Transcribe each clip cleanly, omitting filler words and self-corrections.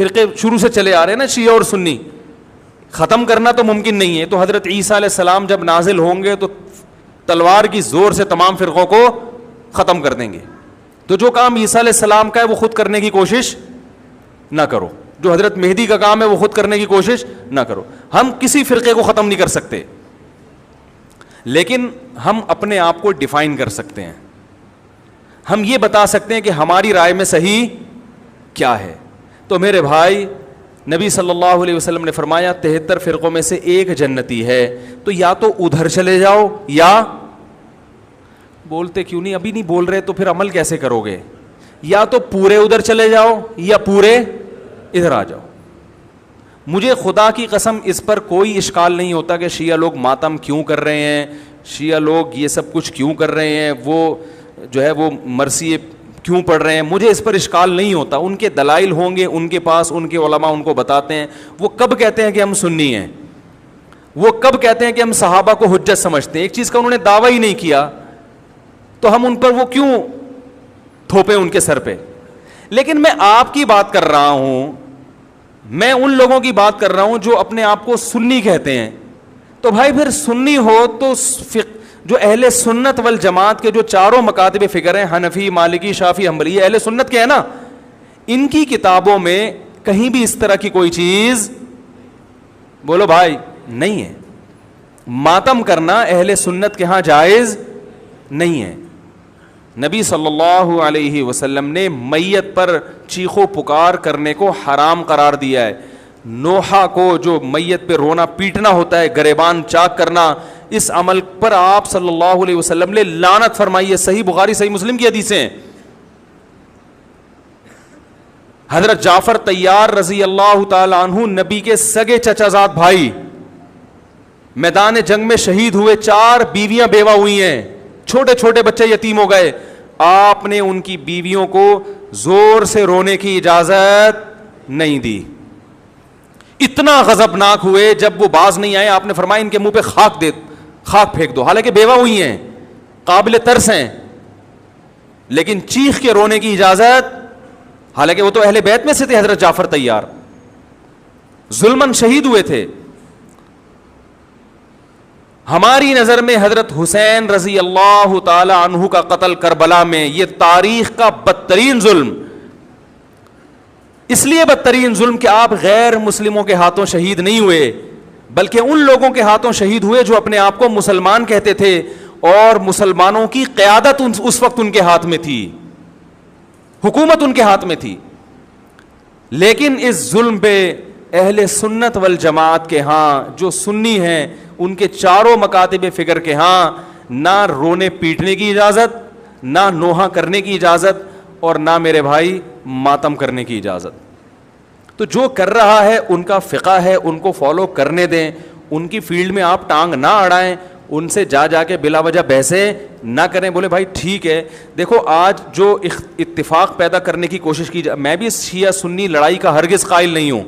فرقے شروع سے چلے آ رہے ہیں نا, شیعہ اور سنی, ختم کرنا تو ممکن نہیں ہے. تو حضرت عیسیٰ علیہ السلام جب نازل ہوں گے تو تلوار کی زور سے تمام فرقوں کو ختم کر دیں گے. تو جو کام عیسیٰ علیہ السلام کا ہے وہ خود کرنے کی کوشش نہ کرو, جو حضرت مہدی کا کام ہے وہ خود کرنے کی کوشش نہ کرو. ہم کسی فرقے کو ختم نہیں کر سکتے, لیکن ہم اپنے آپ کو ڈیفائن کر سکتے ہیں. ہم یہ بتا سکتے ہیں کہ ہماری رائے میں صحیح کیا ہے. تو میرے بھائی, نبی صلی اللہ علیہ وسلم نے فرمایا 73 فرقوں میں سے ایک جنتی ہے, تو یا تو ادھر چلے جاؤ یا, بولتے کیوں نہیں, ابھی نہیں بول رہے تو پھر عمل کیسے کرو گے, یا تو پورے ادھر چلے جاؤ یا پورے ادھر آ جاؤ. مجھے خدا کی قسم اس پر کوئی اشکال نہیں ہوتا کہ شیعہ لوگ ماتم کیوں کر رہے ہیں, شیعہ لوگ یہ سب کچھ کیوں کر رہے ہیں, وہ جو ہے وہ مرثیے کیوں پڑھ رہے ہیں, مجھے اس پر اشکال نہیں ہوتا. ان کے دلائل ہوں گے ان کے پاس, ان کے علماء ان کو بتاتے ہیں. وہ کب کہتے ہیں کہ ہم سنی ہیں, وہ کب کہتے ہیں کہ ہم صحابہ کو حجت سمجھتے ہیں, ایک چیز کا انہوں نے دعویٰ ہی نہیں کیا تو ہم ان پر وہ کیوں تھوپیں ان کے سر پہ. لیکن میں آپ کی بات کر رہا ہوں, میں ان لوگوں کی بات کر رہا ہوں جو اپنے آپ کو سنی کہتے ہیں. تو بھائی پھر سنی ہو تو جو اہل سنت والجماعت کے جو چاروں مکاتب فکر ہیں, حنفی, مالکی, شافعی, حنبلی, اہل سنت کے ہیں نا, ان کی کتابوں میں کہیں بھی اس طرح کی کوئی چیز بولو بھائی نہیں ہے. ماتم کرنا اہل سنت کے ہاں جائز نہیں ہے. نبی صلی اللہ علیہ وسلم نے میت پر چیخ و پکار کرنے کو حرام قرار دیا ہے. نوحہ کو جو میت پہ رونا پیٹنا ہوتا ہے, گریبان چاک کرنا, اس عمل پر آپ صلی اللہ علیہ وسلم نے لعنت فرمائی ہے. صحیح بخاری صحیح مسلم کی حدیثیں ہیں. حضرت جعفر طیار رضی اللہ تعالی عنہ نبی کے سگے چچا زاد بھائی میدان جنگ میں شہید ہوئے, 4 بیویاں بیوہ ہوئی ہیں, چھوٹے چھوٹے بچے یتیم ہو گئے. آپ نے ان کی بیویوں کو زور سے رونے کی اجازت نہیں دی. اتنا غضبناک ہوئے, جب وہ باز نہیں آئے آپ نے فرمایا ان کے منہ پہ خاک پھینک دو. حالانکہ بیوہ ہوئی ہیں, قابل ترس ہیں, لیکن چیخ کے رونے کی اجازت, حالانکہ وہ تو اہل بیت میں سے تھے. حضرت جعفر طیار ظلمن شہید ہوئے تھے. ہماری نظر میں حضرت حسین رضی اللہ تعالی عنہ کا قتل کربلا میں یہ تاریخ کا بدترین ظلم, اس لیے بدترین ظلم کہ آپ غیر مسلموں کے ہاتھوں شہید نہیں ہوئے, بلکہ ان لوگوں کے ہاتھوں شہید ہوئے جو اپنے آپ کو مسلمان کہتے تھے, اور مسلمانوں کی قیادت اس وقت ان کے ہاتھ میں تھی, حکومت ان کے ہاتھ میں تھی. لیکن اس ظلم پہ اہل سنت والجماعت کے ہاں جو سنی ہیں, ان کے چاروں مکاتب فکر کے ہاں نہ رونے پیٹنے کی اجازت, نہ نوحہ کرنے کی اجازت, اور نہ میرے بھائی ماتم کرنے کی اجازت. تو جو کر رہا ہے ان کا فقہ ہے, ان کو فالو کرنے دیں, ان کی فیلڈ میں آپ ٹانگ نہ اڑائیں, ان سے جا کے بلا وجہ بحثیں نہ کریں. بولے بھائی ٹھیک ہے, دیکھو آج جو اتفاق پیدا کرنے کی کوشش کی جائے, میں بھی شیعہ سنی لڑائی کا ہرگز قائل نہیں ہوں,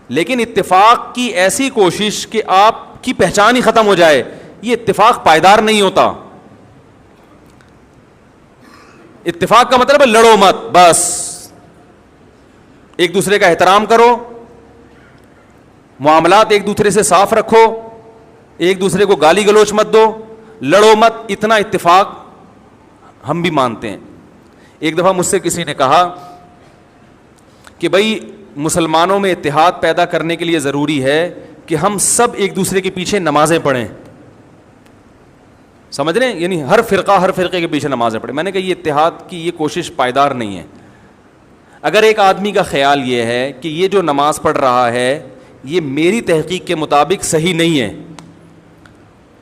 لیکن اتفاق کی ایسی کوشش کہ آپ کی پہچان ہی ختم ہو جائے, یہ اتفاق پائیدار نہیں ہوتا. اتفاق کا مطلب ہے لڑو مت, بس ایک دوسرے کا احترام کرو, معاملات ایک دوسرے سے صاف رکھو, ایک دوسرے کو گالی گلوچ مت دو, لڑو مت. اتنا اتفاق ہم بھی مانتے ہیں. ایک دفعہ مجھ سے کسی نے کہا کہ بھائی مسلمانوں میں اتحاد پیدا کرنے کے لیے ضروری ہے کہ ہم سب ایک دوسرے کے پیچھے نمازیں پڑھیں. سمجھ رہے ہیں, یعنی ہر فرقے کے پیچھے نمازیں پڑھیں. میں نے کہا یہ اتحاد کی یہ کوشش پائیدار نہیں ہے. اگر ایک آدمی کا خیال یہ ہے کہ یہ جو نماز پڑھ رہا ہے یہ میری تحقیق کے مطابق صحیح نہیں ہے,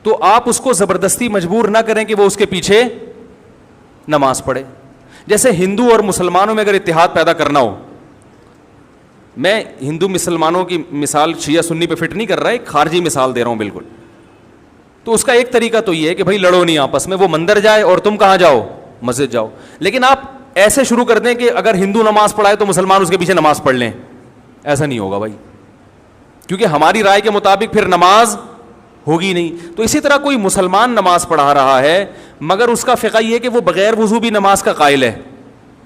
تو آپ اس کو زبردستی مجبور نہ کریں کہ وہ اس کے پیچھے نماز پڑھے. جیسے ہندو اور مسلمانوں میں اگر اتحاد پیدا کرنا ہو, میں ہندو مسلمانوں کی مثال شیعہ سنی پہ فٹ نہیں کر رہا, ایک خارجی مثال دے رہا ہوں بالکل. تو اس کا ایک طریقہ تو یہ ہے کہ بھائی لڑو نہیں آپس میں, وہ مندر جائے اور تم کہاں جاؤ, مسجد جاؤ. لیکن آپ ایسے شروع کر دیں کہ اگر ہندو نماز پڑھائے تو مسلمان اس کے پیچھے نماز پڑھ لیں, ایسا نہیں ہوگا بھائی, کیونکہ ہماری رائے کے مطابق پھر نماز ہوگی نہیں. تو اسی طرح کوئی مسلمان نماز پڑھا رہا ہے مگر اس کا فقہ یہ ہے کہ وہ بغیر وضو بھی نماز کا قائل ہے,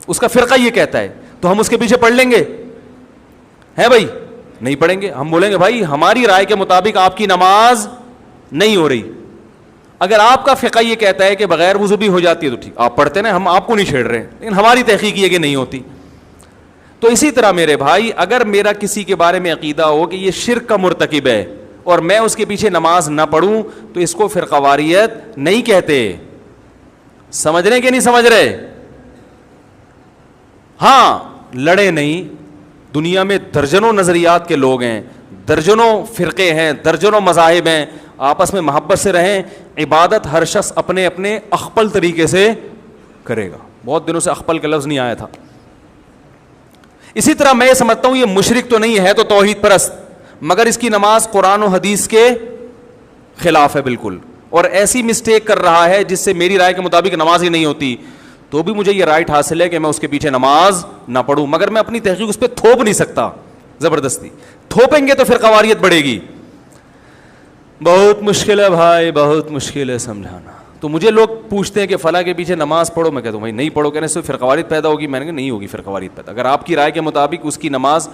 اس کا فرقہ یہ کہتا ہے, تو ہم اس کے پیچھے پڑھ لیں گے, ہے بھائی, نہیں پڑھیں گے. ہم بولیں گے بھائی ہماری رائے کے مطابق آپ کی نماز نہیں ہو رہی. اگر آپ کا فقہ یہ کہتا ہے کہ بغیر وضو بھی ہو جاتی ہے تو ٹھیک, آپ پڑھتے نا, ہم آپ کو نہیں چھیڑ رہے, لیکن ہماری تحقیق یہ کہ نہیں ہوتی. تو اسی طرح میرے بھائی, اگر میرا کسی کے بارے میں عقیدہ ہو کہ یہ شرک کا مرتکب ہے اور میں اس کے پیچھے نماز نہ پڑھوں تو اس کو فرقہ واریت نہیں کہتے. سمجھ رہے کہ نہیں سمجھ رہے؟ ہاں لڑے نہیں, دنیا میں درجنوں نظریات کے لوگ ہیں, درجنوں فرقے ہیں, درجنوں مذاہب ہیں, آپس میں محبت سے رہیں. عبادت ہر شخص اپنے اپنے اخپل طریقے سے کرے گا. بہت دنوں سے اخپل کا لفظ نہیں آیا تھا. اسی طرح میں یہ سمجھتا ہوں یہ مشرک تو نہیں ہے, تو توحید پرست, مگر اس کی نماز قرآن و حدیث کے خلاف ہے بالکل, اور ایسی مسٹیک کر رہا ہے جس سے میری رائے کے مطابق نماز ہی نہیں ہوتی, تو بھی مجھے یہ رائٹ حاصل ہے کہ میں اس کے پیچھے نماز نہ پڑھوں, مگر میں اپنی تحقیق اس پہ تھوپ نہیں سکتا زبردستی. تھوپیں گے تو پھر قواریت بڑھے گی. بہت مشکل ہے بھائی, بہت مشکل ہے سمجھانا. تو مجھے لوگ پوچھتے ہیں کہ فلاں کے پیچھے نماز پڑھو, میں کہتا ہوں بھائی نہیں پڑھو, کہنے سے فرقہ واریت پیدا ہوگی. میں نے کہا نہیں ہوگی فرقہ واریت پیدا. اگر آپ کی رائے کے مطابق اس کی نماز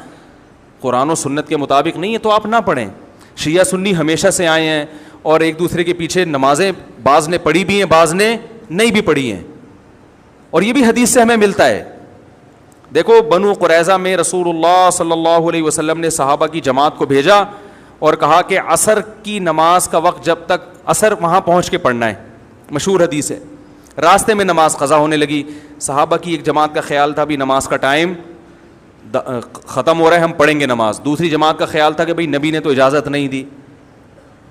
قرآن و سنت کے مطابق نہیں ہے تو آپ نہ پڑھیں. شیعہ سنی ہمیشہ سے آئے ہیں اور ایک دوسرے کے پیچھے نمازیں بعض نے پڑھی بھی ہیں, بعض نے نہیں بھی پڑھی ہیں, اور یہ بھی حدیث سے ہمیں ملتا ہے. دیکھو بنو قریظہ میں رسول اللہ صلی اللہ علیہ وسلم نے صحابہ کی جماعت کو بھیجا اور کہا کہ عصر کی نماز کا وقت جب تک عصر وہاں پہنچ کے پڑھنا ہے, مشہور حدیث ہے. راستے میں نماز قضا ہونے لگی. صحابہ کی ایک جماعت کا خیال تھا بھی نماز کا ٹائم ختم ہو رہا ہے, ہم پڑھیں گے نماز. دوسری جماعت کا خیال تھا کہ بھائی نبی نے تو اجازت نہیں دی.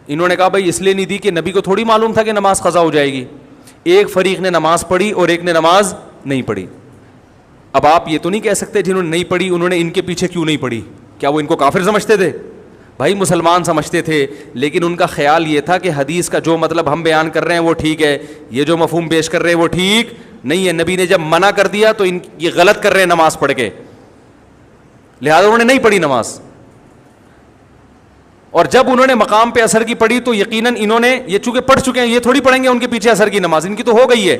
انہوں نے کہا بھائی اس لیے نہیں دی کہ نبی کو تھوڑی معلوم تھا کہ نماز قضا ہو جائے گی. ایک فریق نے نماز پڑھی اور ایک نے نماز نہیں پڑھی. اب آپ یہ تو نہیں کہہ سکتے جنہوں نے نہیں پڑھی انہوں نے ان کے پیچھے کیوں نہیں پڑھی, کیا وہ ان کو کافر سمجھتے تھے؟ بھائی مسلمان سمجھتے تھے, لیکن ان کا خیال یہ تھا کہ حدیث کا جو مطلب ہم بیان کر رہے ہیں وہ ٹھیک ہے, یہ جو مفہوم پیش کر رہے ہیں وہ ٹھیک نہیں ہے. نبی نے جب منع کر دیا تو یہ غلط کر رہے ہیں نماز پڑھ کے, لہذا انہوں نے نہیں پڑھی نماز. اور جب انہوں نے مقام پہ عصر کی پڑھی تو یقیناً انہوں نے یہ چونکہ پڑھ چکے ہیں, یہ تھوڑی پڑھیں گے ان کے پیچھے عصر کی نماز, ان کی تو ہو گئی ہے.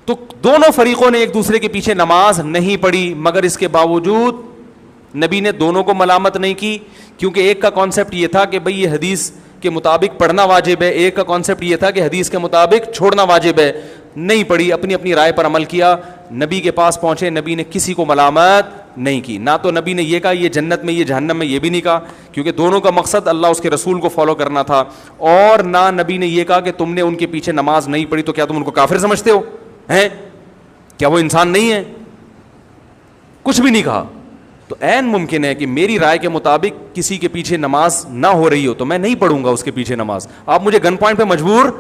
تو دونوں فریقوں نے ایک دوسرے کے پیچھے نماز نہیں پڑھی, مگر اس کے باوجود نبی نے دونوں کو ملامت نہیں کی, کیونکہ ایک کا کانسیپٹ یہ تھا کہ بھئی یہ حدیث کے مطابق پڑھنا واجب ہے, ایک کا کانسیپٹ یہ تھا کہ حدیث کے مطابق چھوڑنا واجب ہے. نہیں پڑھی, اپنی اپنی رائے پر عمل کیا, نبی کے پاس پہنچے, نبی نے کسی کو ملامت نہیں کی. نہ تو نبی نے یہ کہا یہ جنت میں یہ جہنم میں, یہ بھی نہیں کہا, کیونکہ دونوں کا مقصد اللہ اس کے رسول کو فالو کرنا تھا. اور نہ نبی نے یہ کہا کہ تم نے ان کے پیچھے نماز نہیں پڑھی تو کیا تم ان کو کافر سمجھتے ہو ہیں, کیا وہ انسان نہیں ہے, کچھ بھی نہیں کہا. تو عین ممکن ہے کہ میری رائے کے مطابق کسی کے پیچھے نماز نہ ہو رہی ہو تو میں نہیں پڑھوں گا اس کے پیچھے نماز. آپ مجھے گن پوائنٹ پہ مجبور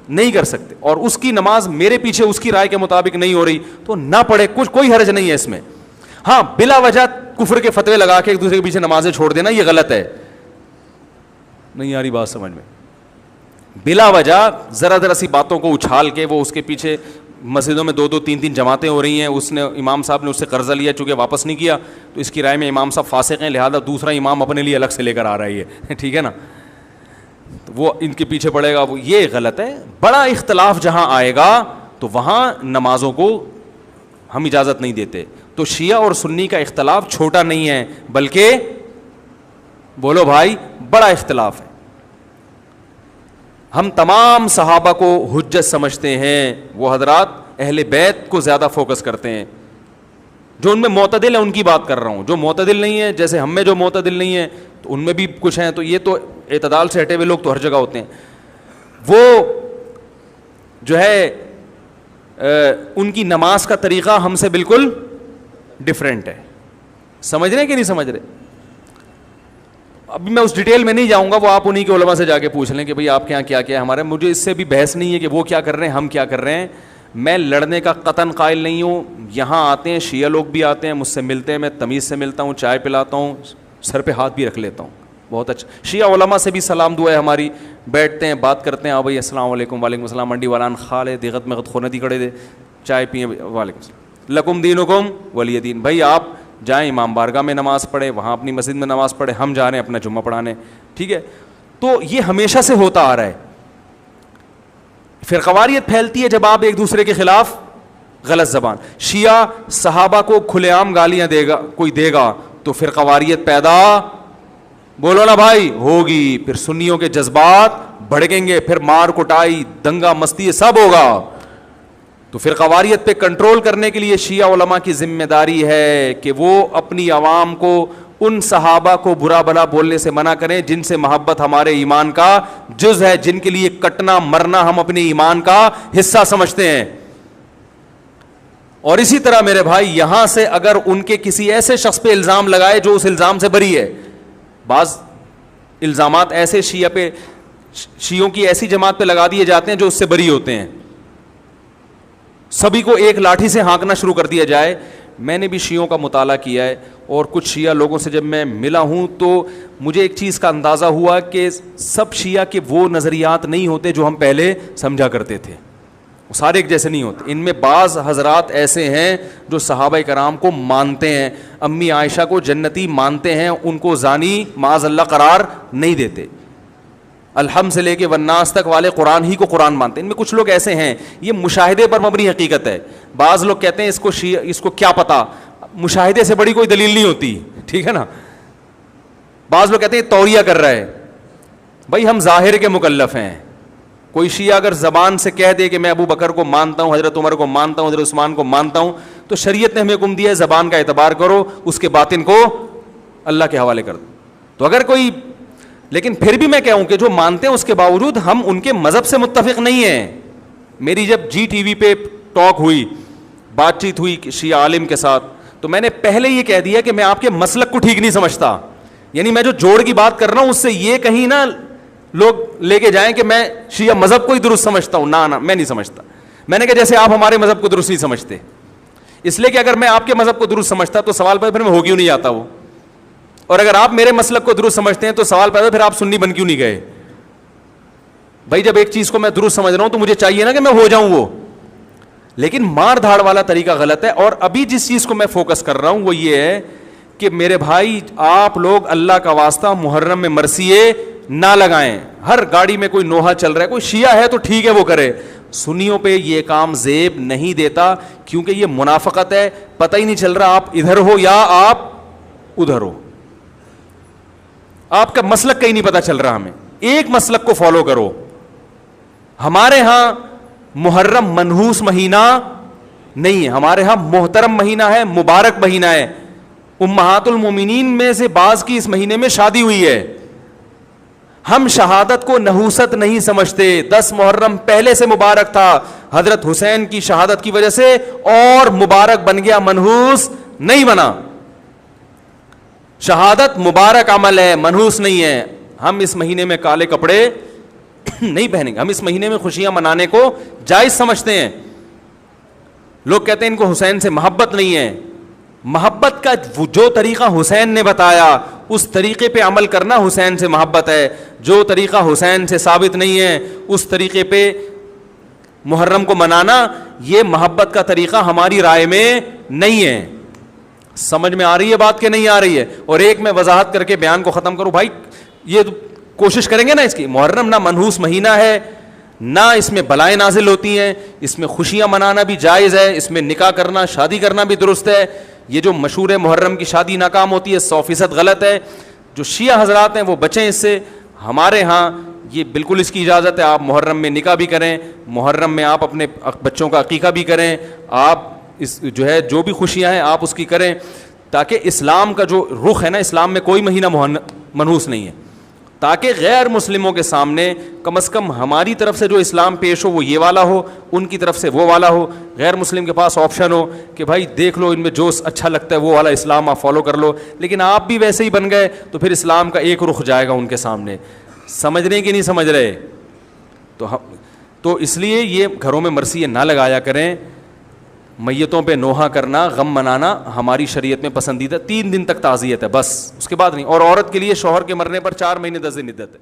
نہیں کر سکتے, اور اس کی نماز میرے پیچھے اس کی رائے کے مطابق نہیں ہو رہی تو نہ پڑھے, کچھ کوئی حرج نہیں ہے اس میں. ہاں بلا وجہ کفر کے فتوے لگا کے ایک دوسرے کے پیچھے نمازیں چھوڑ دینا یہ غلط ہے. نہیں آ رہی بات سمجھ میں؟ بلا وجہ ذرا ذرا سی باتوں کو اچھال کے وہ اس کے پیچھے, مسجدوں میں 2-2 3-3 جماعتیں ہو رہی ہیں, اس نے امام صاحب نے اس سے قرضہ لیا چونکہ واپس نہیں کیا تو اس کی رائے میں امام صاحب فاسق ہیں, لہذا دوسرا امام اپنے لیے الگ سے لے کر آ رہا ہے یہ, ٹھیک ہے نا, وہ ان کے پیچھے پڑے گا, وہ یہ غلط ہے. بڑا اختلاف جہاں آئے گا تو وہاں نمازوں کو ہم اجازت نہیں دیتے. تو شیعہ اور سنی کا اختلاف چھوٹا نہیں ہے بلکہ بولو بھائی بڑا اختلاف ہے. ہم تمام صحابہ کو حجت سمجھتے ہیں, وہ حضرات اہل بیت کو زیادہ فوکس کرتے ہیں. جو ان میں معتدل ہیں ان کی بات کر رہا ہوں, جو معتدل نہیں ہے جیسے ہم میں جو معتدل نہیں ہے تو ان میں بھی کچھ ہیں, تو یہ تو اعتدال سے ہٹے ہوئے لوگ تو ہر جگہ ہوتے ہیں. وہ جو ہے ان کی نماز کا طریقہ ہم سے بالکل ڈفرینٹ ہے. سمجھ رہے ہیں کہ نہیں سمجھ رہے؟ ابھی میں اس ڈیٹیل میں نہیں جاؤں گا, وہ آپ انہی کے علماء سے جا کے پوچھ لیں کہ بھئی آپ کے یہاں کیا کیا ہے. ہمارے مجھے اس سے بھی بحث نہیں ہے کہ وہ کیا کر رہے ہیں ہم کیا کر رہے ہیں. میں لڑنے کا قطعاً قائل نہیں ہوں. یہاں آتے ہیں شیعہ لوگ بھی آتے ہیں, مجھ سے ملتے ہیں, میں تمیز سے ملتا ہوں, چائے پلاتا ہوں, سر پہ ہاتھ بھی رکھ لیتا ہوں. بہت اچھا. شیعہ علماء سے بھی سلام دعا ہے ہماری, بیٹھتے ہیں بات کرتے ہیں, ہاں بھائی السلام علیکم, وعلیکم السلام, منڈی والان خالے دیغت میں خوندی کھڑے دے, چائے پئیں, وعلیکم السلام, لکم دینکم ولی دین. بھائی آپ جائیں امام بارگاہ میں نماز پڑھیں, وہاں اپنی مسجد میں نماز پڑھیں, ہم جا رہے ہیں اپنا جمعہ پڑھانے, ٹھیک ہے. تو یہ ہمیشہ سے ہوتا آ رہا ہے. فرقواریت پھیلتی ہے جب آپ ایک دوسرے کے خلاف غلط زبان. شیعہ صحابہ کو کھلے عام گالیاں دے گا, کوئی دے گا تو فرقواریت پیدا بولو نا بھائی ہوگی. پھر سنیوں کے جذبات بھڑکیں گے, پھر مار کٹائی, دنگا مستی, یہ سب ہوگا. تو فرقواریت پہ کنٹرول کرنے کے لیے شیعہ علماء کی ذمہ داری ہے کہ وہ اپنی عوام کو ان صحابہ کو برا بھلا بولنے سے منع کریں جن سے محبت ہمارے ایمان کا جز ہے, جن کے لیے کٹنا مرنا ہم اپنے ایمان کا حصہ سمجھتے ہیں. اور اسی طرح میرے بھائی یہاں سے اگر ان کے کسی ایسے شخص پہ الزام لگائے جو اس الزام سے بری ہے, بعض الزامات ایسے شیعوں کی ایسی جماعت پہ لگا دیے جاتے ہیں جو اس سے بری ہوتے ہیں, سبھی کو ایک لاٹھی سے ہانکنا شروع کر دیا جائے. میں نے بھی شیعوں کا مطالعہ کیا ہے اور کچھ شیعہ لوگوں سے جب میں ملا ہوں تو مجھے ایک چیز کا اندازہ ہوا کہ سب شیعہ کے وہ نظریات نہیں ہوتے جو ہم پہلے سمجھا کرتے تھے, وہ سارے ایک جیسے نہیں ہوتے. ان میں بعض حضرات ایسے ہیں جو صحابہ کرام کو مانتے ہیں, امی عائشہ کو جنتی مانتے ہیں, ان کو زانی معاذ اللہ قرار نہیں دیتے. الحمد سے لے کے والناس تک والے قرآن ہی کو قرآن مانتے ہیں. ان میں کچھ لوگ ایسے ہیں, یہ مشاہدے پر مبنی حقیقت ہے. بعض لوگ کہتے ہیں اس کو کیا پتا, مشاہدے سے بڑی کوئی دلیل نہیں ہوتی, ٹھیک ہے نا. بعض لوگ کہتے ہیں توریہ کر رہا ہے. بھائی ہم ظاہر کے مکلف ہیں. کوئی شیعہ اگر زبان سے کہہ دے کہ میں ابو بکر کو مانتا ہوں, حضرت عمر کو مانتا ہوں, حضرت عثمان کو مانتا ہوں, تو شریعت نے ہمیں حکم دیا ہے زبان کا اعتبار کرو, اس کے باطن کو اللہ کے حوالے کر دو. تو اگر کوئی, لیکن پھر بھی میں کہوں کہ جو مانتے ہیں اس کے باوجود ہم ان کے مذہب سے متفق نہیں ہیں. میری جب جی ٹی وی پہ ٹاک ہوئی, بات چیت ہوئی شیعہ عالم کے ساتھ, تو میں نے پہلے یہ کہہ دیا کہ میں آپ کے مسلک کو ٹھیک نہیں سمجھتا. یعنی میں جو جوڑ کی بات کر رہا ہوں اس سے یہ کہیں نہ لوگ لے کے جائیں کہ میں شیعہ مذہب کو ہی درست سمجھتا ہوں. نہ میں نہیں سمجھتا. میں نے کہا جیسے آپ ہمارے مذہب کو درست نہیں سمجھتے, اس لیے کہ اگر میں آپ کے مذہب کو درست سمجھتا تو سوال پیدا پھر میں ہو کیوں نہیں آتا وہ, اور اگر آپ میرے مسلک کو درست سمجھتے ہیں تو سوال پیدا پھر آپ سنی بن کیوں نہیں گئے. بھائی جب ایک چیز کو میں درست سمجھ رہا ہوں تو مجھے چاہیے نا کہ میں ہو جاؤں وہ, لیکن مار دھاڑ والا طریقہ غلط ہے. اور ابھی جس چیز کو میں فوکس کر رہا ہوں وہ یہ ہے کہ میرے بھائی آپ لوگ اللہ کا واسطہ محرم میں مرثیے نہ لگائیں. ہر گاڑی میں کوئی نوحہ چل رہا ہے, کوئی شیعہ ہے تو ٹھیک ہے وہ کرے, سنیوں پہ یہ کام زیب نہیں دیتا, کیونکہ یہ منافقت ہے. پتہ ہی نہیں چل رہا آپ ادھر ہو یا آپ ادھر ہو, آپ کا مسلک کہیں نہیں پتا چل رہا. ہمیں ایک مسلک کو فالو کرو. ہمارے ہاں محرم منحوس مہینہ نہیں ہے, ہمارے ہاں محترم مہینہ ہے, مبارک مہینہ ہے. امہات المومنین میں سے بعض کی اس مہینے میں شادی ہوئی ہے. ہم شہادت کو نحوست نہیں سمجھتے. 10 محرم پہلے سے مبارک تھا, حضرت حسین کی شہادت کی وجہ سے اور مبارک بن گیا, منحوس نہیں بنا. شہادت مبارک عمل ہے, منحوس نہیں ہے. ہم اس مہینے میں کالے کپڑے نہیں پہنیں گے. ہم اس مہینے میں خوشیاں منانے کو جائز سمجھتے ہیں. لوگ کہتے ہیں ان کو حسین سے محبت نہیں ہے. محبت کا جو طریقہ حسین نے بتایا اس طریقے پہ عمل کرنا حسین سے محبت ہے. جو طریقہ حسین سے ثابت نہیں ہے اس طریقے پہ محرم کو منانا یہ محبت کا طریقہ ہماری رائے میں نہیں ہے. سمجھ میں آ رہی ہے بات کہ نہیں آ رہی ہے؟ اور ایک میں وضاحت کر کے بیان کو ختم کروں. بھائی یہ کوشش کریں گے نا اس کی, محرم نہ منحوس مہینہ ہے, نہ اس میں بلائیں نازل ہوتی ہیں, اس میں خوشیاں منانا بھی جائز ہے, اس میں نکاح کرنا شادی کرنا بھی درست ہے. یہ جو مشہور ہے محرم کی شادی ناکام ہوتی ہے 100% غلط ہے. جو شیعہ حضرات ہیں وہ بچیں اس سے. ہمارے ہاں یہ بالکل اس کی اجازت ہے, آپ محرم میں نکاح بھی کریں, محرم میں آپ اپنے بچوں کا عقیقہ بھی کریں, آپ اس جو ہے جو بھی خوشیاں ہیں آپ اس کی کریں, تاکہ اسلام کا جو رخ ہے نا, اسلام میں کوئی مہینہ منحوس نہیں ہے, تاکہ غیر مسلموں کے سامنے کم از کم ہماری طرف سے جو اسلام پیش ہو وہ یہ والا ہو, ان کی طرف سے وہ والا ہو. غیر مسلم کے پاس آپشن ہو کہ بھائی دیکھ لو ان میں جو اچھا لگتا ہے وہ والا اسلام آپ فالو کر لو, لیکن آپ بھی ویسے ہی بن گئے تو پھر اسلام کا ایک رخ جائے گا ان کے سامنے. سمجھ رہے ہیں کہ نہیں سمجھ رہے؟ تو اس لیے یہ گھروں میں مرثیے نہ لگایا کریں. میتوں پہ نوحہ کرنا, غم منانا ہماری شریعت میں پسندیدہ 3 دن تک تعزیت ہے بس, اس کے بعد نہیں. اور عورت کے لیے شوہر کے مرنے پر 4 مہینے 10 دن عدت ہے.